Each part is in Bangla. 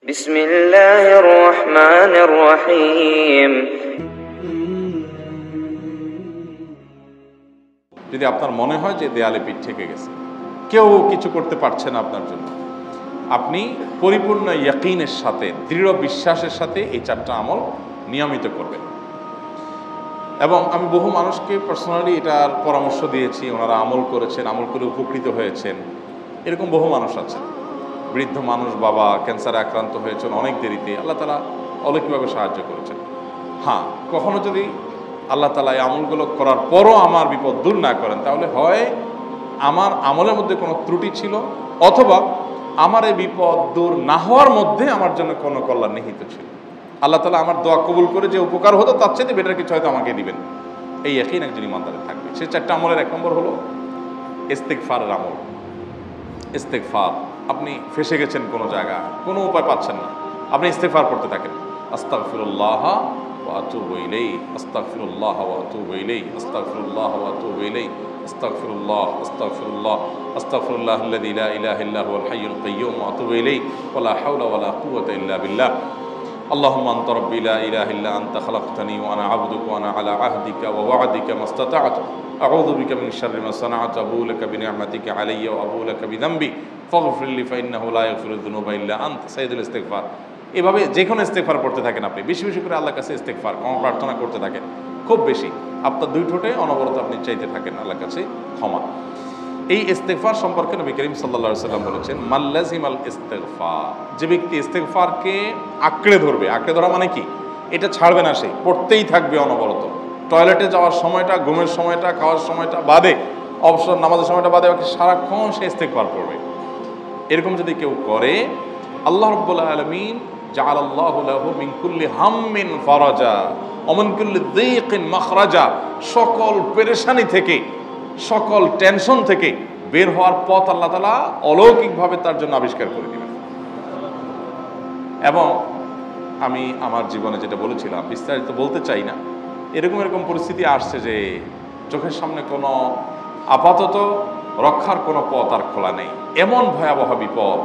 বিসমিল্লাহির রহমানির রহিম। যদি আপনার মনে হয় যে দেয়ালে পিঠ ঠেকে গেছে, কেউ কিছু করতে পারছে না আপনার জন্য, আপনি পরিপূর্ণ ইয়াকিনের সাথে, দৃঢ় বিশ্বাসের সাথে এই 4টা আমল নিয়মিত করবেন। এবং আমি বহু মানুষকে পার্সোনালি এটার পরামর্শ দিয়েছি, ওনারা আমল করেছেন, আমল করে উপকৃত হয়েছেন। এরকম বহু মানুষ আছেন। বৃদ্ধ মানুষ, বাবা ক্যান্সারে আক্রান্ত হয়েছেন অনেক দেরিতে, আল্লাহ তাআলা অলৌকিকভাবে সাহায্য করেছেন। হ্যাঁ, কখনো যদি আল্লাহ তাআলা এই আমলগুলো করার পরও আমার বিপদ দূর না করেন, তাহলে হয় আমার আমলের মধ্যে কোনো ত্রুটি ছিল, অথবা আমার এই বিপদ দূর না হওয়ার মধ্যে আমার জন্য কোনো কল্যাণ নিহিত ছিল। আল্লাহ তাআলা আমার দোয়া কবুল করে যে উপকার হতো তার চেয়ে বেটার কিছু হয়তো আমাকে দিবেন, এই ইয়াকিন একজন ইমানদারের থাকবে। সে 4টা আমলের 1 নম্বর হলো ইস্তেগফারের আমল। ইস্তেগফার, আপনি ফেসে গেছেন কোনো জায়গায়, কোনো উপায় পাচ্ছেন না, আপনি ইস্তেগফার করতে থাকেন। আস্তাগফিরুল্লাহ ওয়া আতুবু ইলাইহি, আস্তাগফিরুল্লাহ ওয়া আতুবু ইলাইহি, আস্তাগফিরুল্লাহ ওয়া আতুবু ইলাইহি, আস্তাগফিরুল্লাহ, আস্তাগফিরুল্লাহ, আস্তাগফিরুল্লাহাল্লাযী লা ইলাহা ইল্লা হুয়াল হাইয়ুল কাইয়্যুম ওয়া আতুবু ইলাইহি ওয়া লা হাওলা ওয়া লা কুওয়াতা ইল্লা বিল্লাহ। আল্লাহুম্মা আনতা রাব্বী লা ইলাহা ইল্লা আনতা খালাকতানি ওয়া আনা আবদুকা ওয়া আনা আলা আহদিকা ওয়া ওয়া'দিকা মাস্তাতা'তু আউযু বিকা মিন শাররি মা সানা'তু আবুউ লাকা বিনি'মাতিকা আলাইয়া ওয়া আবুউ লাকা বিযামবি ফাগফির লি ফাইন্নাহু লা ইয়াগফিরুয যুনুবা ইল্লা আনতা। সাইয়্যিদুল ইস্তিগফার। এভাবে যে কোনো ইস্তিগফার করতে থাকেন আপনি, বেশি বেশি করে আল্লাহর কাছে ইস্তিগফার, ক্ষমা প্রার্থনা করতে থাকেন, খুব বেশি। আপনার 2 ঠোঁটে অনবরত আপনি চাইতে থাকেন আল্লাহর কাছে ক্ষমা। এই ইস্তিগফার সম্পর্কে নবী করিম সাল্লাল্লাহু আলাইহি ওয়াসাল্লাম বলেছেন, মাল্লাজিমাল ইস্তিগফার, যে ব্যক্তি ইস্তিগফারকে আঁকড়ে ধরবে, আঁকড়ে ধরা মানে কি, এটা ছাড়বে না, সে পড়তেই থাকবে অনবরত। টয়লেটে যাওয়ার সময়টা, ঘুমের সময়টা, খাওয়ার সময়টা বাদে, অবসর নামাজের সময়টা বাদে, সারাক্ষণ সে ইস্তিগফার করবে। এরকম যদি কেউ করে, আল্লাহ রাব্বুল আলামিন জাআলাল্লাহু লাহু মিন কুল্লি হাম্মিন ফারাজা ওয়া মিন কুল্লি যায়কিন মাখরাজা, সকল পেরেশানি থেকে, সকল টেনশন থেকে বের হওয়ার পথ আল্লাহ তাআলা অলৌকিকভাবে তার জন্য আবিষ্কার করে দিবেন। এবং আমি আমার জীবনে যেটা বলেছিলাম, বিস্তারিত বলতে চাই না, এরকম পরিস্থিতি আসছে যে চোখের সামনে কোনো আপাতত রক্ষার কোনো পথ আর খোলা নেই, এমন ভয়াবহ বিপদ।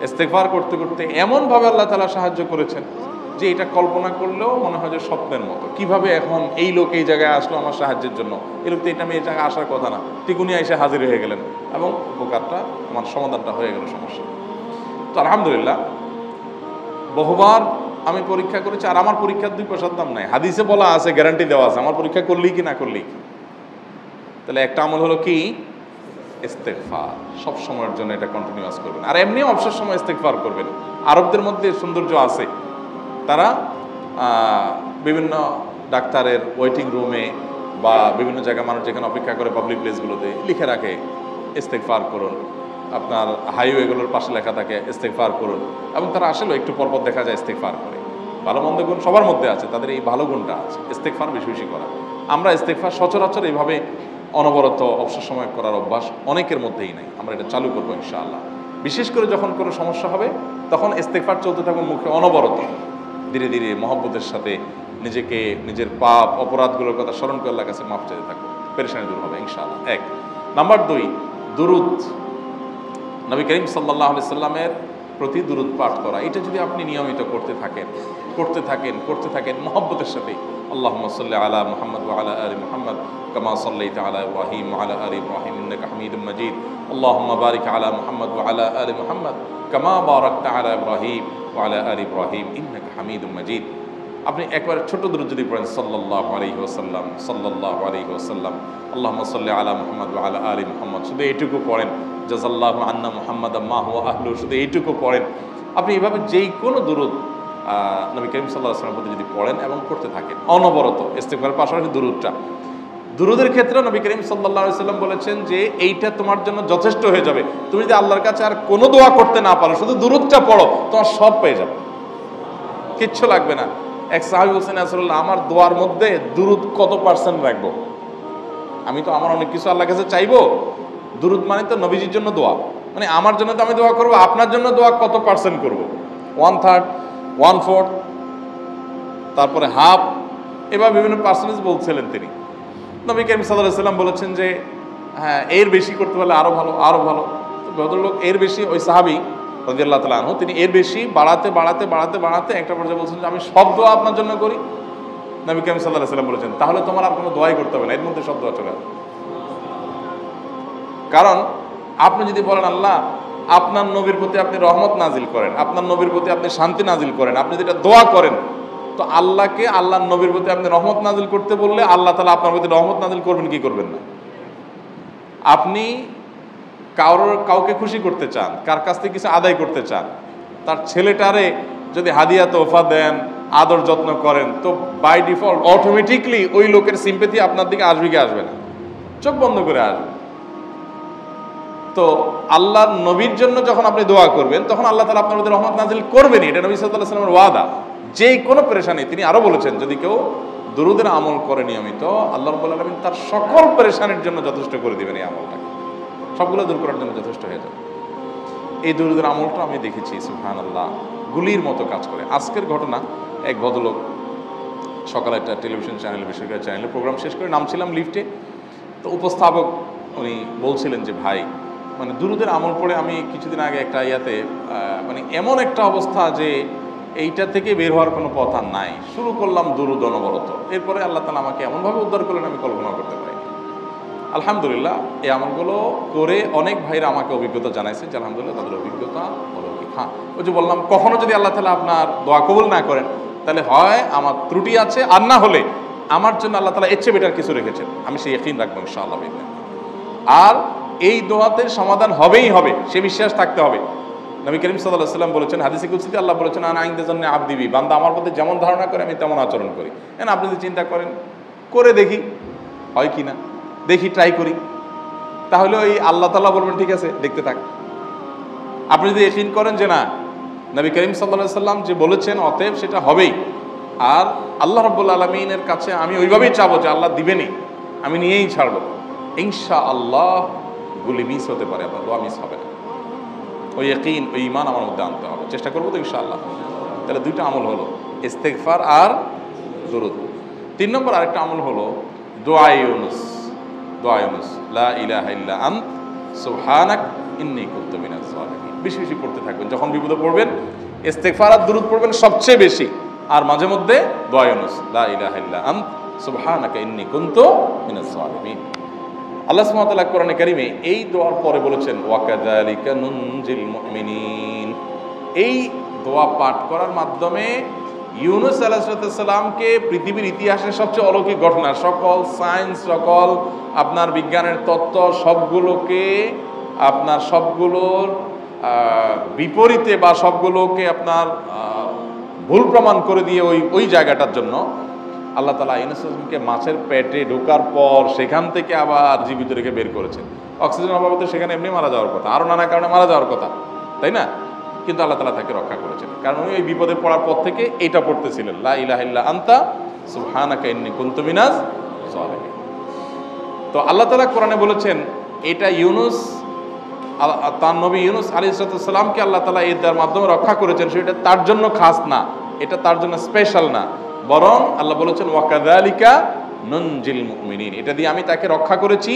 ইস্তিগফার করতে করতে এমনভাবে আল্লাহ তাআলা সাহায্য করেছেন যে এটা কল্পনা করলেও মনে হয় যে স্বপ্নের মতো। কিভাবে এখন এই লোক এই জায়গায় আসলো আমার সাহায্যের জন্য, এই লোক তো এটা আমি এই জায়গায় আসার কথা না, টিকুনি এসে হাজির হয়ে গেলেন এবং উপকারটা, আমার সমাধানটা হয়ে গেল সমস্যা। তো আলহামদুলিল্লাহ, বহুবার আমি পরীক্ষা করেছি, আর আমার পরীক্ষার 2 পয়সার দাম নাই। হাদিসে বলা আছে, গ্যারান্টি দেওয়া আছে, আমার পরীক্ষা করলেই কি না করলেই কি। তাহলে একটা আমল হলো কি, ইস্তিগফার। সব সময়ের জন্য এটা কন্টিনিউয়াস করবেন, আর এমনিও অবসর সময় ইস্তিগফার করবেন। আরবদের মধ্যে সৌন্দর্য আছে, তারা বিভিন্ন ডাক্তারের ওয়েটিং রুমে বা বিভিন্ন জায়গায় মানুষ যেখানে অপেক্ষা করে পাবলিক প্লেসগুলোতে লিখে রাখে ইস্তিগফার করুন। আপনার হাইওয়েগুলোর পাশে লেখা থাকে ইস্তিগফার করুন, এবং তারা আসলে একটু পরপর দেখা যায় ইস্তিগফার করে। ভালো মন্দ গুণ সবার মধ্যে আছে, তাদের এই ভালো গুণটা আছে, ইস্তিগফার বেশি বেশি করা। আমরা ইস্তিগফার সচরাচর এইভাবে অনবরত অবসর সময় করার অভ্যাস অনেকের মধ্যেই নাই। আমরা এটা চালু করবো ইনশাআল্লাহ। বিশেষ করে যখন কোনো সমস্যা হবে, তখন ইস্তিগফার চলতে থাকবে মুখে অনবরত। ধীরে ধীরে মহব্বতের সাথে নিজেকে, নিজের পাপ অপরাধগুলোর কথা স্মরণ করে আল্লাহর কাছে মাফ চাইতে থাকবো, পেরেশানি দূর হবে ইনশাআল্লাহ। 1 নাম্বার 2, দুরুদ। নবী করিম সাল্লাল্লাহু আলাইহি সাল্লামের প্রতি দুরুদ পাঠ করা, এটা যদি আপনি নিয়মিত করতে থাকেন মহব্বতের সাথে, আল্লাহুম্মা সাল্লি আলা মুহাম্মদ ওয়া আলা আলি মুহাম্মদ কামা সাল্লাইতা আলা ইব্রাহিম ওয়া আলা আলি ইব্রাহিম ইন্নাকা হামিদুম মাজিদ। আল্লাহুম্মা বারিক আলা মুহাম্মদ ওয়া আলা আলি মুহাম্মদ কামা বারাকতা আলা ইব্রাহিম ওয়া আলা আলি ইব্রাহিম ইন্নাকা হামিদুম মাজিদ। আপনি একবার ছোট দুরূদ যদি পড়েন, সাল্লাল্লাহু আলাইহি ওয়াসাল্লাম, সাল্লাল্লাহু আলাইহি ওয়াসাল্লাম, আল্লাহুম্মা সাল্লি আলা মুহাম্মদ ওয়া আলা আলি মুহাম্মদ, শুধু এইটুকু পড়েন। জাযাল্লাহু আন্না মুহাম্মাদাম মা হুয়া আহলু, শুধু এইটুকু পড়েন। আপনি এভাবে যেই কোনো দুরূদ নবী করিম সাল্লাল্লাহু আলাইহি ওয়াসাল্লামের প্রতি যদি পড়েন এবং করতে থাকেন অনবরত, ইস্তিগফারের পাশাপাশি দুরূদটা, দুরূদের ক্ষেত্রে নবী করিম সাল্লাল্লাহু আলাইহি ওয়াসাল্লাম বলেছেন যে এইটা তোমার জন্য যথেষ্ট হয়ে যাবে। তুমি যদি আল্লাহর কাছে আর কোনো দোয়া করতে না পারো, শুধু দুরূদটা পড়ো, তোমার সব পেয়ে যাবে, কিচ্ছু লাগবে না। এক সাহাবী বলছেন, রাসূলুল্লাহ, আমার দোয়ার মধ্যে দুরূদ কত % রাখবো? আমি তো আমার অনেক কিছু আল্লাহর কাছে চাইবো, দুরূদ মানে তো নবীজির জন্য দোয়া, মানে আমার জন্য তো আমি দোয়া করবো, আপনার জন্য দোয়া কত % করবো? 1/3, 1/4, তারপরে হাফ, এবার বিভিন্ন পার্সেন্টেজ বলছিলেন তিনি। নবী করিম সাল্লাল্লাহু আলাইহি ওয়াসাল্লাম বলেছেন যে হ্যাঁ, এর বেশি করতে পারলে আরো ভালো, আরো ভালো। তো ভদ্রলোক এর বেশি, ওই সাহাবী রাদিয়াল্লাহু তাআলা আনহু, তিনি এর বেশি বাড়াতে একটা পর্যায়ে বলছেন যে আমি সব দোয়া আপনার জন্য করি। নবী করিম সাল্লাল্লাহু আলাইহি ওয়াসাল্লাম বলেছেন তাহলে তোমার আর কোনো দোয়াই করতে হবে না, এর মধ্যে সব দোয়া চলে আসবে। কারণ আপনি যদি বলেন আল্লাহ আপনার নবীর প্রতি আপনি রহমত নাজিল করেন, আপনার নবীর প্রতি আপনি শান্তি নাজিল করেন, আপনি যেটা দোয়া করেন, তো আল্লাহকে আল্লাহর নবীর প্রতি আপনি রহমত নাজিল করতে বললে আল্লাহ তাআলা আপনার প্রতি রহমত নাজিল করবেন কি করবেন না? আপনি কাউকে খুশি করতে চান, কার কাছ থেকে কিছু আদায় করতে চান, তার ছেলেটারে যদি হাদিয়া তোহফা দেন, আদর যত্ন করেন, তো বাই ডিফল্ট অটোমেটিকলি ওই লোকের সিম্পেথি আপনার দিকে আসবে কি আসবে না? চোখ বন্ধ করে আসবে। তো আল্লাহর নবীর জন্য যখন আপনি দোয়া করবেন তখন আল্লাহ তাআলা আপনার মধ্যে রহমত নাজিল করবেনই, এটা নবী সাল্লাল্লাহু আলাইহি ওয়াসাল্লামের ওয়াদা। যেই কোনো পেরেশানি, তিনি আরো বলেছেন যদি কেউ দুরূদের আমল করে নিয়মিত, আল্লাহ রাব্বুল আলামিন তার সকল পেরেশানির জন্য যথেষ্ট করে দিবেন। এই আমলটাকে সবগুলো দূর করার জন্য যথেষ্ট হয়ে যাবে। এই দুরূদের আমলটা আমি দেখেছি সুবহানাল্লাহ গুলির মতো কাজ করে। আজকের ঘটনা, এক ভদ্রলোক সকালে একটা টেলিভিশন চ্যানেল, বেসরকারি চ্যানেলে প্রোগ্রাম শেষ করে নামছিলাম লিফটে, তো উপস্থাপক উনি বলছিলেন যে ভাই মানে দুরূদের আমল পড়ে আমি কিছুদিন আগে একটা ইয়াতে মানে এমন একটা অবস্থা যে এইটা থেকে বের হওয়ার কোনো পথ আর নাই, শুরু করলাম দুরূদ অনবরত, এরপরে আল্লাহ তাআলা আমাকে এমনভাবে উদ্ধার করলেন আমি কল্পনা করতে পারি। আলহামদুলিল্লাহ এই আমলগুলো করে অনেক ভাইরা আমাকে অভিজ্ঞতা জানাইছে যে আলহামদুলিল্লাহ তাদের অভিজ্ঞতা অলৌকিক। হ্যাঁ, ওই যে বললাম কখনো যদি আল্লাহ তাআলা আপনার দোয়া কবুল না করেন তাহলে হয় আমার ত্রুটি আছে, আর না হলে আমার জন্য আল্লাহ তাআলা এর চেয়ে বেটার কিছু রেখেছেন, আমি সেই ইয়াকিন রাখবো ইনশাআল্লাহ। আর এই দোয়াতে সমাধান হবেই হবে, সে বিশ্বাস থাকতে হবে। নবী করিম সাল্লাল্লাহু আলাইহি ওয়াসাল্লাম বলেছেন, হাদিসে কুদসিতে আল্লাহ বলেছেন আনা ইনদাযান্নি আবদি বি, বান্দা আমার প্রতি যেমন ধারণা করে আমি তেমন আচরণ করি। এখন আপনি যদি চিন্তা করেন করে দেখি হয় কি না, দেখি ট্রাই করি, তাহলে ওই আল্লাহ তাআলা বলবেন ঠিক আছে দেখতে থাক। আপনি যদি ইয়াকিন করেন যে না নবী করিম সাল্লাল্লাহু আলাইহি ওয়াসাল্লাম যে বলেছেন অতএব সেটা হবেই, আর আল্লাহ রাব্বুল আলামিনের কাছে আমি ওইভাবেই চাবো যে আল্লাহ দিবেনই, আমি নিয়েই ছাড়বো, ইনশাআল্লাহ গুলি মিস হতে পারে, আপনার দোয়া মিস হবে না। ওই ইয়াকিন, ওই ঈমান আমার মধ্যে আনতে হবে, চেষ্টা করবো তো ইনশাআল্লাহ। তাহলে দুইটা আমল হলো ইস্তেগফার আর দুরূদ। 3 নম্বর আরেকটা আমল হলো দোয়া ইউনুস। দোয়া ইউনুস, লা ইলাহা ইল্লা আন্ত সুবহানাক ইন্নী কুনতু মিনাজ জালিমিন। বেশি বেশি পড়তে থাকবেন, যখন বিপদে পড়বেন ইস্তেগফার আর দুরূদ পড়বেন সবচেয়ে বেশি, আর মাঝে মধ্যে দোয়া ইউনুস, লা ইলাহা ইল্লা আন্ত সুবহানাকা ইন্নী কুনতু মিনাজ জালিমিন। আল্লাহ সুবহানাহু ওয়া তাআলা কোরআনে কারীমে এই দোয়ার পরে বলেছেন ওয়া কাযালিকা নুনজিল মুমিনিন। এই দোয়া পাঠ করার মাধ্যমে ইউনুস আলাইহিস সালামকে পৃথিবীর ইতিহাসের সবচেয়ে অলৌকিক ঘটনা, সকল সায়েন্স, সকল আপনার বিজ্ঞানের তত্ত্ব সবগুলোকে আপনার সবগুলোর বিপরীতে বা সবগুলোকে আপনার ভুল প্রমাণ করে দিয়ে ওই জায়গাটার জন্য আল্লাহ তাআলা ইউনুস আলাইহিসকে মাছের পেটে ঢোকার পর সেখান থেকে আবার জীবিত রেখে বের করেছেন। অক্সিজেন অভাবে তো সেখানে এমনি মারা যাওয়ার কথা, আরো নানা কারণে মারা যাওয়ার কথা, তাই না? কিন্তু আল্লাহ তাআলা তাকে রক্ষা করেছেন, কারণ উনি ওই বিপদে পড়ার পর থেকে এটা পড়তেছিলেন, লা ইলাহা ইল্লা আনতা সুবহানাকা ইন্নী কুনতু মিনাজ জালিমিন। তো আল্লাহ তাআলা কোরআনে বলেছেন এটা ইউনুস, তার নবী ইউনুস আলাইহিস সালামকে আল্লাহ তাআলা এর মাধ্যমে রক্ষা করেছেন, সেটা তার জন্য খাস না, এটা তার জন্য স্পেশাল না, বরং আল্লাহ বলেছেন ওয়া কাযালিকা নুনজিল মুমিনিন, এটা দিয়ে আমি তাকে রক্ষা করেছি,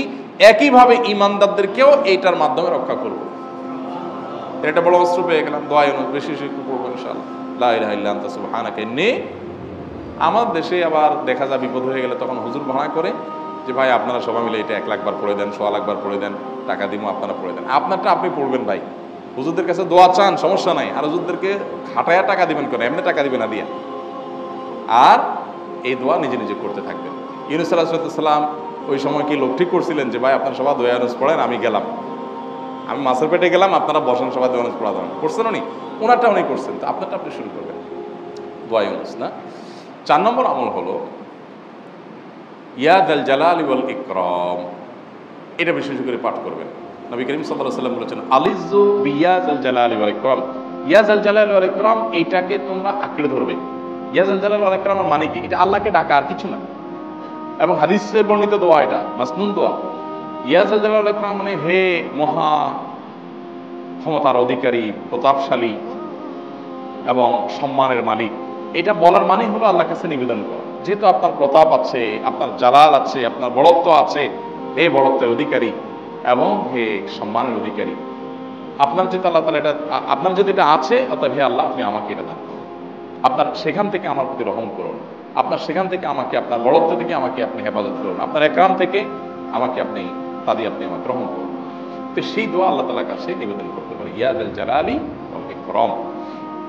একইভাবে ঈমানদারদেরকেও এইটার মাধ্যমে রক্ষা করব। এটা বড় অস্ত্র পেয়ে গেলাম। দোয়া ইউনুস বেশি বেশি পড়বো ইনশাআল্লাহ, লা ইলাহা ইল্লা আনতা সুবহানাকা ইন্নী। আমার দেশে আবার দেখা যায় বিপদ হয়ে গেলে তখন হুজুর ভাড়া করে যে ভাই আপনারা সবাই মিলে এটা 1 লাখ বার পড়ে দেন, 100 লাখ বার পড়ে দেন, টাকা দিব আপনারা পড়ে দেন। আপনারটা আপনি পড়বেন ভাই, হুজুরদের কাছে দোয়া চান সমস্যা নাই, আর হুজুরদেরকে খাটায়া টাকা দিবেন কেন, এমনি টাকা দিবেন না দিয়া। আর এই দোয়া নিজে নিজে করতে থাকবেন। ইউনুস আলাইহিস সালাম ওই সময় কি লোক ঠিক করছিলেন যে ভাই আপনারা সবাই দোয়া ইউনুস পড়েন, আমি গেলাম, আমি মাছের পেটে গেলাম, আপনারা বসেন সবাই দোয়া ইউনুস পড়া দেন, করছেন উনি, ওনারটা উনি করছেন, তো আপনারটা আপনি শুরু করবেন দোয়া ইউনুস না। 4 নম্বর আমল হলো ইয়া যাল জালালি ওয়াল ইকরাম, এটা বিশেষ করে পাঠ করবেন। নবী করিম সাল্লাল্লাহু আলাইহি ওয়াসাল্লাম বলেছেন আলিযু বিয়া যাল জালালি ওয়াল ইকরাম, ইয়া যাল জালালি ওয়াল ইকরাম এইটাকে তোমরা আঁকড়ে ধরবে। ইয়া যাল জালালি ওয়াল ইকরাম মানে কি? এটা আল্লাহকে ডাকা, আর কিছু না, এবং হাদিসে বর্ণিত দোয়া, এটা মাসনুন দোয়া। ইয়া যাল জালালি ওয়াল ইকরাম মানে হে মহা ক্ষমতার অধিকারী, প্রতাপশালী এবং সম্মানের মালিক, এটা বলার মানে হলো আল্লাহর কাছে নিবেদন করা, যেহেতু আপনার প্রতাপ আছে, আপনার জালাল আছে, আপনার বড়ত্ব আছে, হে বড়ত্বের অধিকারী এবং হে সম্মানের অধিকারী, আপনার যদি আল্লাহ তাআলা এটা আপনার যদি এটা আছে, অতএব হে আল্লাহ আপনি আমাকে এটা দান করুন, আপনার সেখান থেকে আমার প্রতি রহম করুন, আপনার সেখান থেকে আমাকে, আপনার বড়ত্ব থেকে আমাকে আপনি হেফাজত করুন, আপনার একরাম থেকে আমাকে আপনি আপনি আমাকে রহম করুন। তো সেই দোয়া আল্লাহ তাআলার কাছে নিবেদন করতে পারি, ইয়া যাল জালালি ওয়াল ইকরাম।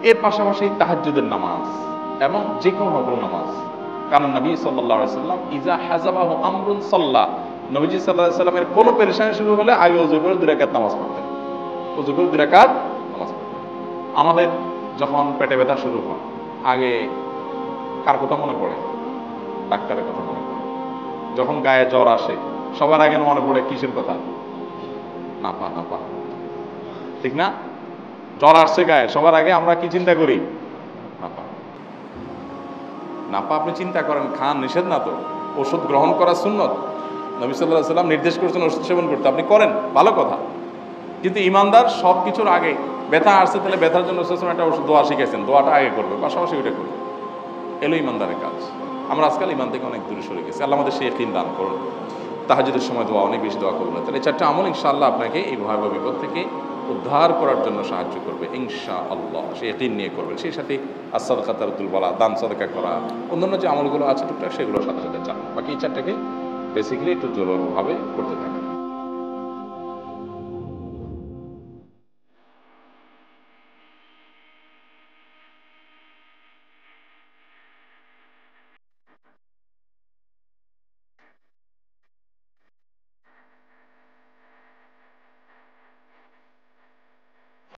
এর পাশাপাশি তাহাজ্জুদের নামাজ এবং যে কোনো নফল নামাজ, কারণ নবী সাল্লাল্লাহু আলাইহি সাল্লাম ইজা হাযাবাহু আমরুন সাল্লা, নবীজি সাল্লাল্লাহু আলাইহি সাল্লামের কোনো পেরেশানি শুরু হলে আগে ওযু করে 2 রাকাত নামাজ পড়তেন, ওযু করে 2 রাকাত নামাজ পড়তেন। আমাদের যখন পেটে ব্যথা শুরু হয়, আগে কার কথা মনে পড়ে? ডাক্তারের কথা মনে পড়ে। যখন গায়ে জ্বর আসে, সবার আগে মনে পড়ে কিসের কথা? নাপা, নাপা, ঠিক না? জ্বর আসছে গায়ে, সবার আগে আমরা কি চিন্তা করি? নাপা। নাপা আপনি চিন্তা করেন, খান, নিষেধ না তো, ওষুধ গ্রহণ করা সুন্নত, নবী সাল্লাল্লাহু আলাইহি সাল্লাম নির্দেশ করেছেন ওষুধ সেবন করতে, আপনি করেন, ভালো কথা। কিন্তু ইমানদার সব কিছুর আগে ব্যথা আসছে, তাহলে ব্যথার জন্য একটা ওষুধ দোয়া শিখেছেন, দোয়াটা আগে করবে, পাশাপাশি ওইটা করবে, এলো ইমানদারের কাজ। আমরা আজকাল ইমান থেকে অনেক দূরে সরে গেছি। আল্লাহ আমাদের সেই ইয়াকিন দান করুন। তাহাজ্জুদের সময় দোয়া, অনেক বেশি দোয়া করবেন। তাহলে 4টা আমল ইনশাআল্লাহ আপনাকে এই ভয়াবহ বিপদ থেকে উদ্ধার করার জন্য সাহায্য করবে ইনশাআল্লাহ। সেই ইয়াকিন নিয়ে করবেন। সেই সাথে as-সাদকা তারদুল বালা, দান সদকা করা, অন্যান্য যে আমলগুলো আছে টুকটাক সেগুলোর সাথে সাথে চান। বাকি এই 4টাকে বেসিক্যালি একটু জোরভাবে করতে থাকেন।